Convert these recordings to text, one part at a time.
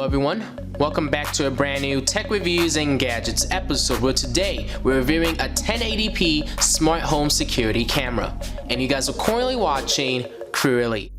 everyone, welcome back to a brand new tech reviews and gadgets episode where today we're reviewing a 1080p smart home security camera, and you guys are currently watching CrewElite.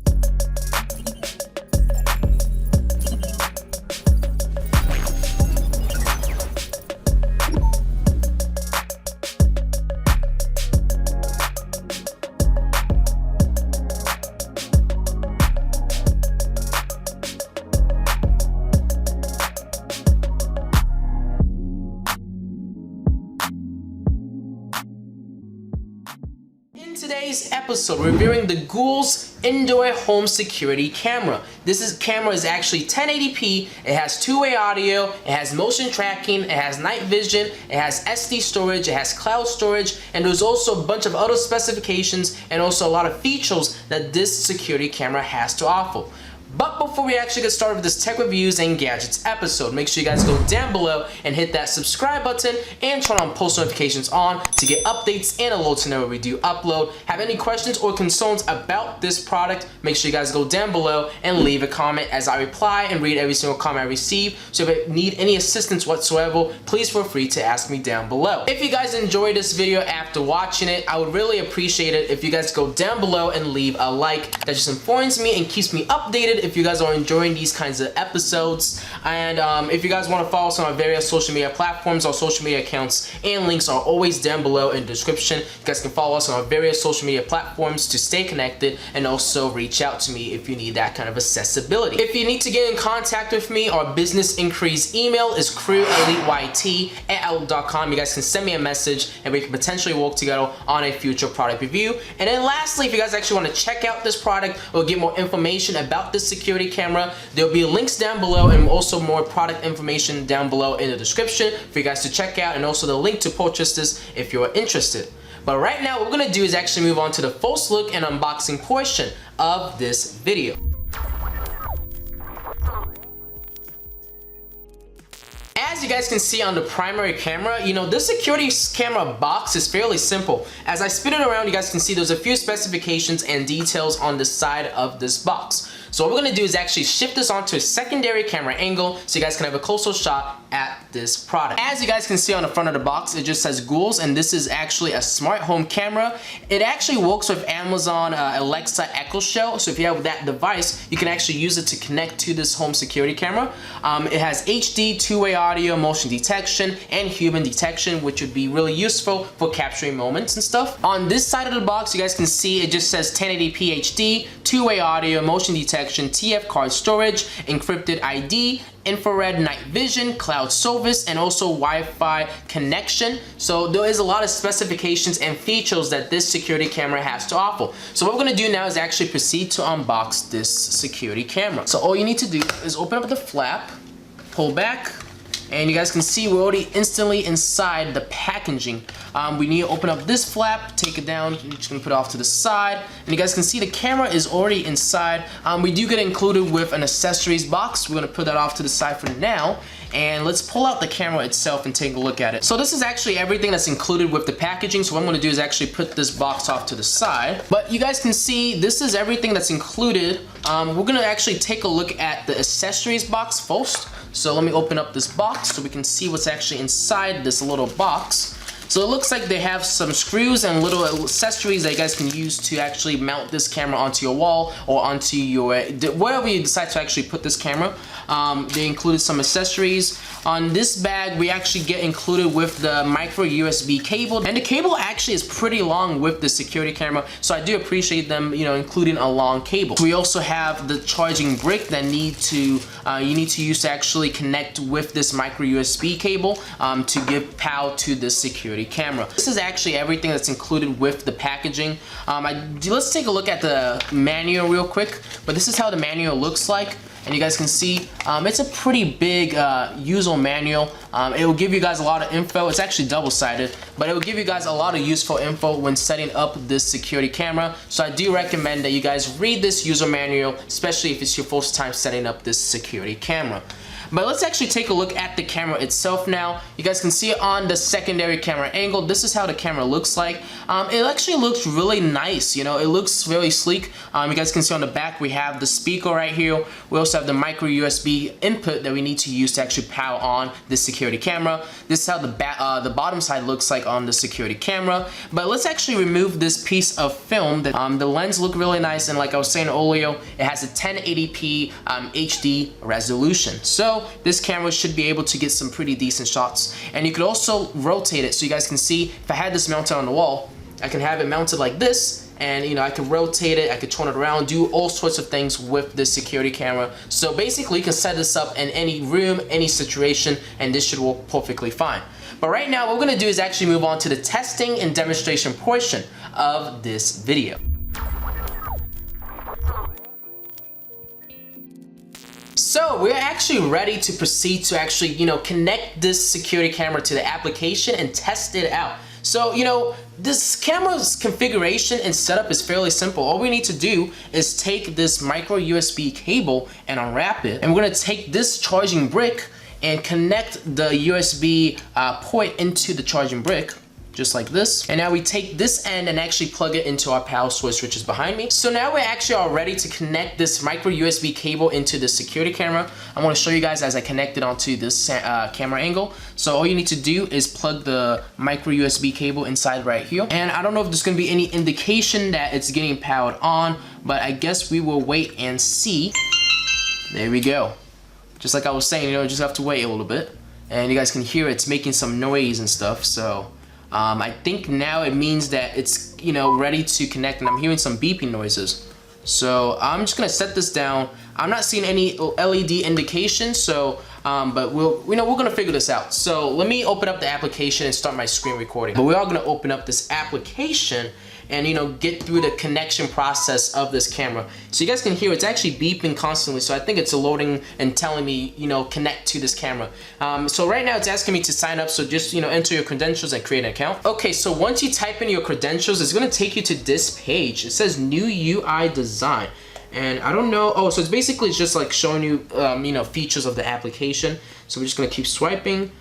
In today's episode, we're reviewing the Goowls indoor home security camera. This camera is actually 1080p, it has two-way audio, it has motion tracking, it has night vision, it has SD storage, it has cloud storage, and there's also a bunch of other specifications and also a lot of features that this security camera has to offer. But before we actually get started with this tech reviews and gadgets episode, make sure you guys go down below and hit that subscribe button and turn on post notifications on to get updates and alerts whenever we do upload. Have any questions or concerns about this product, make sure you guys go down below and leave a comment as I reply and read every single comment I receive. So if you need any assistance whatsoever, please feel free to ask me down below. If you guys enjoyed this video after watching it, I would really appreciate it if you guys go down below and leave a like. That just informs me and keeps me updated if you guys are enjoying these kinds of episodes. And if you guys want to follow us on our various social media platforms, our social media accounts and links are always down below in the description. You guys can follow us on our various social media platforms to stay connected and also reach out to me if you need that kind of accessibility. If you need to get in contact with me, our business inquiries email is CrewElite@outlook.com. You guys can send me a message and we can potentially work together on a future product review. And then lastly, if you guys actually want to check out this product or get more information about this security camera, there'll be links down below and also more product information down below in the description for you guys to check out, and also the link to purchase this if you're interested. But right now what we're going to do is actually move on to the first look and unboxing portion of this video. As you guys can see on the primary camera, this security camera box is fairly simple. As I spin it around, you guys can see there's a few specifications and details on the side of this box. So what we're going to do is actually shift this onto a secondary camera angle so you guys can have a closer shot at this product. As you guys can see on the front of the box, it just says Goowls, and this is actually a smart home camera. It actually works with Amazon Alexa Echo Show, so if you have that device, you can actually use it to connect to this home security camera. It has HD, two-way audio, motion detection, and human detection, which would be really useful for capturing moments and stuff. On this side of the box, you guys can see it just says 1080p HD, two-way audio, motion detection, TF card storage, encrypted ID, infrared night vision, cloud service, and also Wi-Fi connection. So there is a lot of specifications and features that this security camera has to offer. So what we're going to do now is actually proceed to unbox this security camera. So all you need to do is open up the flap, pull back, and you guys can see we're already instantly inside the packaging. We need to open up this flap, take it down, you're just gonna put it off to the side, and you guys can see the camera is already inside. We do get included with an accessories box. We're gonna put that off to the side for now, and let's pull out the camera itself and take a look at it. So this is actually everything that's included with the packaging, so what I'm gonna do is actually put this box off to the side. But you guys can see this is everything that's included. We're gonna actually take a look at the accessories box first. So let me open up this box so we can see what's actually inside this little box. So it looks like they have some screws and little accessories that you guys can use to actually mount this camera onto your wall or onto your, wherever you decide to actually put this camera. They included some accessories. On this bag, we actually get included with the micro USB cable, and the cable actually is pretty long with the security camera, so I do appreciate them, including a long cable. We also have the charging brick that you need to use to actually connect with this micro USB cable to give power to this security camera. This is actually everything that's included with the packaging. Let's take a look at the manual real quick, but this is how the manual looks like. And you guys can see it's a pretty big user manual. It will give you guys a lot of info. It's actually double-sided, but it will give you guys a lot of useful info when setting up this security camera. So I do recommend that you guys read this user manual, especially if it's your first time setting up this security camera. But let's actually take a look at the camera itself now. You guys can see it on the secondary camera angle. This is how the camera looks like. It actually looks really nice, you know, it looks really sleek. You guys can see on the back we have the speaker right here. We also have the micro USB input that we need to use to actually power on this security camera. This is how the bottom side looks like on the security camera. But let's actually remove this piece of film. The lens look really nice, and like I was saying earlier, it has a 1080p HD resolution. So this camera should be able to get some pretty decent shots. And you could also rotate it, so you guys can see if I had this mounted on the wall, I can have it mounted like this, and you know, I can rotate it, I could turn it around, do all sorts of things with this security camera. So basically you can set this up in any room, any situation, and this should work perfectly fine. But right now what we're gonna do is actually move on to the testing and demonstration portion of this video. So we're actually ready to proceed to actually, you know, connect this security camera to the application and test it out. So, you know, this camera's configuration and setup is fairly simple. All we need to do is take this micro USB cable and unwrap it. And we're gonna take this charging brick and connect the USB port into the charging brick, just like this. And now we take this end and actually plug it into our power source, which is behind me. So now we're actually all ready to connect this micro USB cable into the security camera. I want to show you guys as I connect it onto this camera angle. So all you need to do is plug the micro USB cable inside right here. And I don't know if there's going to be any indication that it's getting powered on, but I guess we will wait and see. There we go. Just like I was saying, you know, you just have to wait a little bit. And you guys can hear it's making some noise and stuff. So I think now it means that it's, you know, ready to connect, and I'm hearing some beeping noises. So I'm just gonna set this down. I'm not seeing any LED indications, so but we're gonna figure this out. So let me open up the application and start my screen recording. But we are gonna open up this application and, you know, get through the connection process of this camera. So you guys can hear it's actually beeping constantly, so I think it's loading and telling me, you know, connect to this camera. So right now it's asking me to sign up, so just, you know, enter your credentials and create an account. Okay, so once you type in your credentials, it's gonna take you to this page. It says new UI design. And I don't know, oh, so it's basically just like showing you, you know, features of the application. So we're just gonna keep swiping.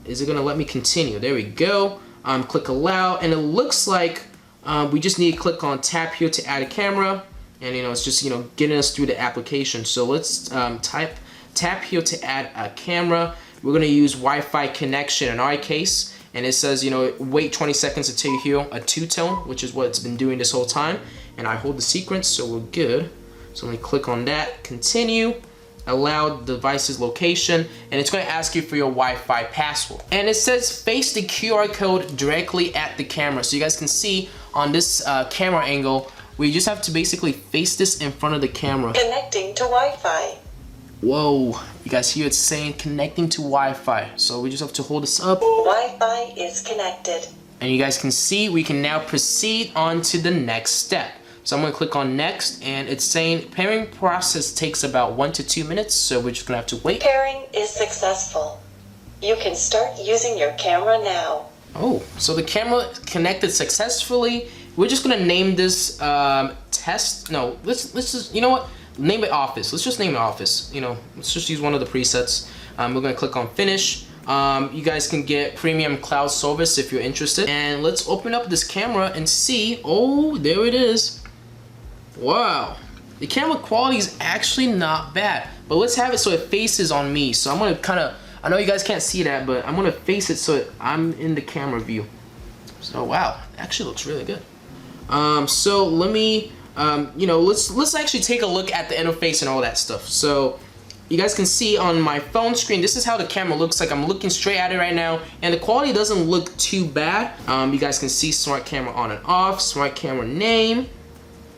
Is it gonna let me continue? There we go. Click allow, and it looks like we just need to click on tap here to add a camera, and you know, it's just, you know, getting us through the application. So let's tap here to add a camera. We're gonna use Wi-Fi connection in our case, and it says, you know, wait 20 seconds until you hear a two-tone, which is what it's been doing this whole time. And I hold the sequence, so we're good. So let me click on that, continue, allow device's location, and it's going to ask you for your Wi-Fi password. And it says face the QR code directly at the camera. So you guys can see on this camera angle, we just have to basically face this in front of the camera. Connecting to Wi-Fi. Whoa, you guys hear it's saying connecting to Wi-Fi. So we just have to hold this up. Wi-Fi is connected. And you guys can see we can now proceed on to the next step. So I'm gonna click on next, and it's saying pairing process takes about 1 to 2 minutes, so we're just gonna have to wait. Pairing is successful. You can start using your camera now. Oh, so the camera connected successfully. We're just gonna name this test. No, let's just, you know what? Name it office. Let's just name it office. You know, let's just use one of the presets. We're gonna click on finish. You guys can get premium cloud service if you're interested. And let's open up this camera and see. Oh, there it is. Wow, the camera quality is actually not bad, but let's have it so it faces on me. So I'm gonna kind of, I know you guys can't see that, but I'm gonna face it so I'm in the camera view. So wow, it actually looks really good. So let me, you know, let's actually take a look at the interface and all that stuff. So you guys can see on my phone screen, this is how the camera looks like. I'm looking straight at it right now, and the quality doesn't look too bad. You guys can see smart camera on and off, smart camera name,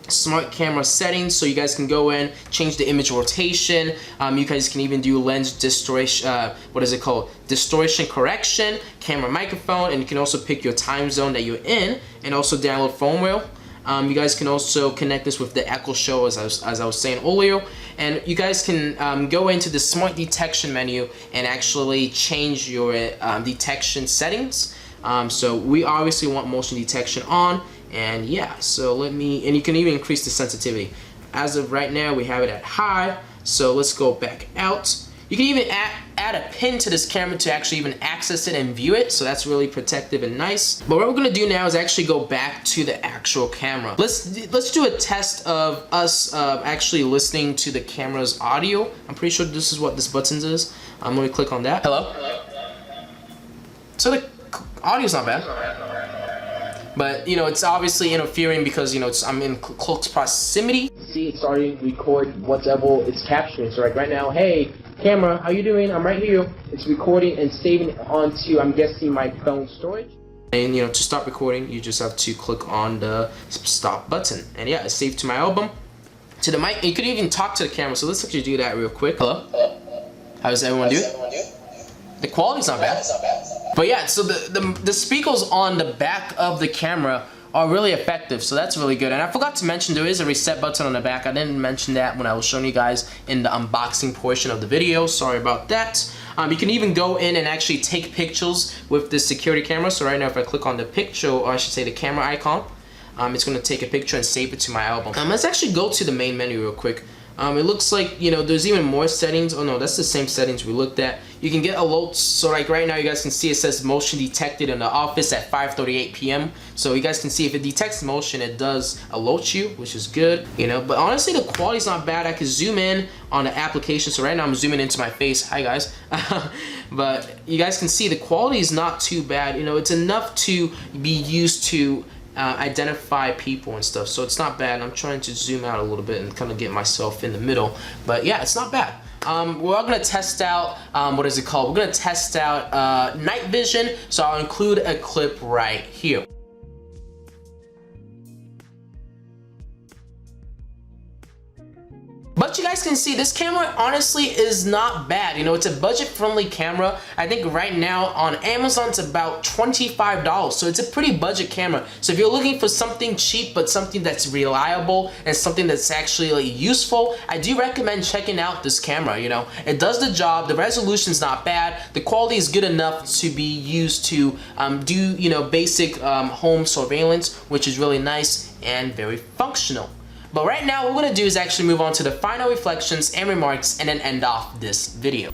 smart camera settings, so you guys can go in, change the image rotation. You guys can even do lens distortion, what is it called? Distortion correction, camera microphone, and you can also pick your time zone that you're in, and also download firmware. You guys can also connect this with the Echo Show, as I was saying earlier, and you guys can go into the smart detection menu and actually change your detection settings. So we obviously want motion detection on. And yeah, so let me, and you can even increase the sensitivity. As of right now, we have it at high, so let's go back out. You can even add a pin to this camera to actually even access it and view it, so that's really protective and nice. But what we're gonna do now is actually go back to the actual camera. Let's do a test of us actually listening to the camera's audio. I'm pretty sure this is what this button is. I'm gonna click on that. Hello? So the audio's not bad. But, you know, it's obviously interfering because, you know, I'm in close proximity. See, it's starting to record whatever it's capturing. So like right now, hey, camera, how you doing? I'm right here. It's recording and saving it onto, I'm guessing, my phone storage. And, you know, to stop recording, you just have to click on the stop button. And yeah, it's saved to my album, to the mic. You could even talk to the camera. So let's actually do that real quick. Hello? How does everyone do? The quality's not bad. But yeah, so the speakers on the back of the camera are really effective, so that's really good. And I forgot to mention there is a reset button on the back. I didn't mention that when I was showing you guys in the unboxing portion of the video. Sorry about that. You can even go in and actually take pictures with the security camera. So right now if I click on the picture, or I should say the camera icon, it's going to take a picture and save it to my album. Let's actually go to the main menu real quick. It looks like, you know, there's even more settings. Oh no, that's the same settings we looked at. You can get alerts. So like right now you guys can see it says motion detected in the office at 5:38 p.m. So you guys can see if it detects motion, it does alert you, which is good, you know. But honestly, the quality's not bad. I can zoom in on the application. So right now I'm zooming into my face. Hi guys. But you guys can see the quality is not too bad. You know, it's enough to be used to identify people and stuff, so it's not bad. I'm trying to zoom out a little bit and kind of get myself in the middle, but yeah, it's not bad. We're all gonna test out what is it called? We're gonna test out night vision, so I'll include a clip right here. But you guys can see this camera honestly is not bad. You know, it's a budget-friendly camera. I think right now on Amazon it's about $25. So it's a pretty budget camera. So if you're looking for something cheap but something that's reliable and something that's actually like, useful, I do recommend checking out this camera. You know, it does the job. The resolution's not bad. The quality is good enough to be used to do, you know, basic home surveillance, which is really nice and very functional. But right now what we're gonna do is actually move on to the final reflections and remarks and then end off this video.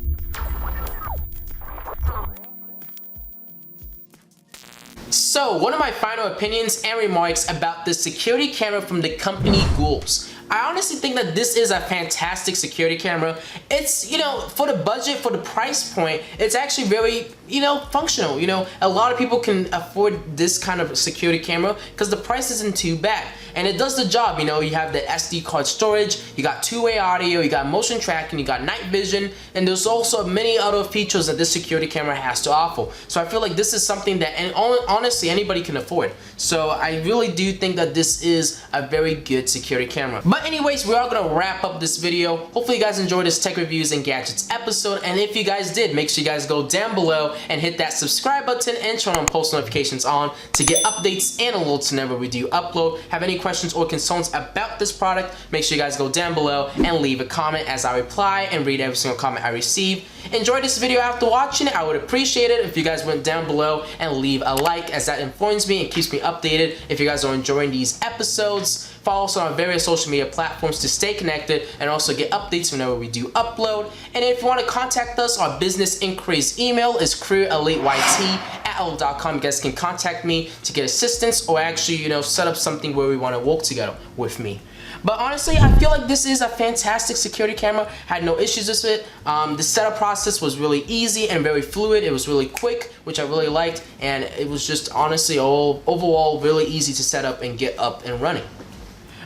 So one of my final opinions and remarks about the security camera from the company Goowls. I honestly think that this is a fantastic security camera. It's, you know, for the budget, for the price point, it's actually very, you know, functional. You know, a lot of people can afford this kind of security camera because the price isn't too bad. And it does the job. You know, you have the SD card storage, you got two-way audio, you got motion tracking, you got night vision, and there's also many other features that this security camera has to offer. So I feel like this is something that, and honestly, anybody can afford. So I really do think that this is a very good security camera. But anyways, we are gonna wrap up this video. Hopefully you guys enjoyed this tech reviews and gadgets episode, and if you guys did, make sure you guys go down below and hit that subscribe button and turn on post notifications on to get updates and alerts whenever we do upload. Have any questions or concerns about this product, make sure you guys go down below and leave a comment as I reply and read every single comment I receive. Enjoy this video after watching it. I would appreciate it if you guys went down below and leave a like, as that informs me and keeps me updated if you guys are enjoying these episodes. Follow us on our various social media platforms to stay connected and also get updates whenever we do upload. And if you want to contact us, our business inquiries email is CrewElite@outlook.com. You guys can contact me to get assistance or actually, you know, set up something where we want to work together with me. But honestly, I feel like this is a fantastic security camera. Had no issues with it. The setup process was really easy and very fluid. It was really quick, which I really liked, and it was just honestly overall really easy to set up and get up and running.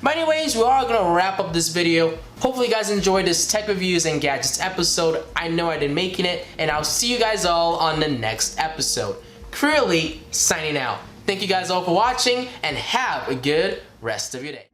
But anyways, we are gonna wrap up this video. Hopefully you guys enjoyed this tech reviews and gadgets episode. I know I did making it, and I'll see you guys all on the next episode. CrewElite signing out. Thank you guys all for watching, and have a good rest of your day.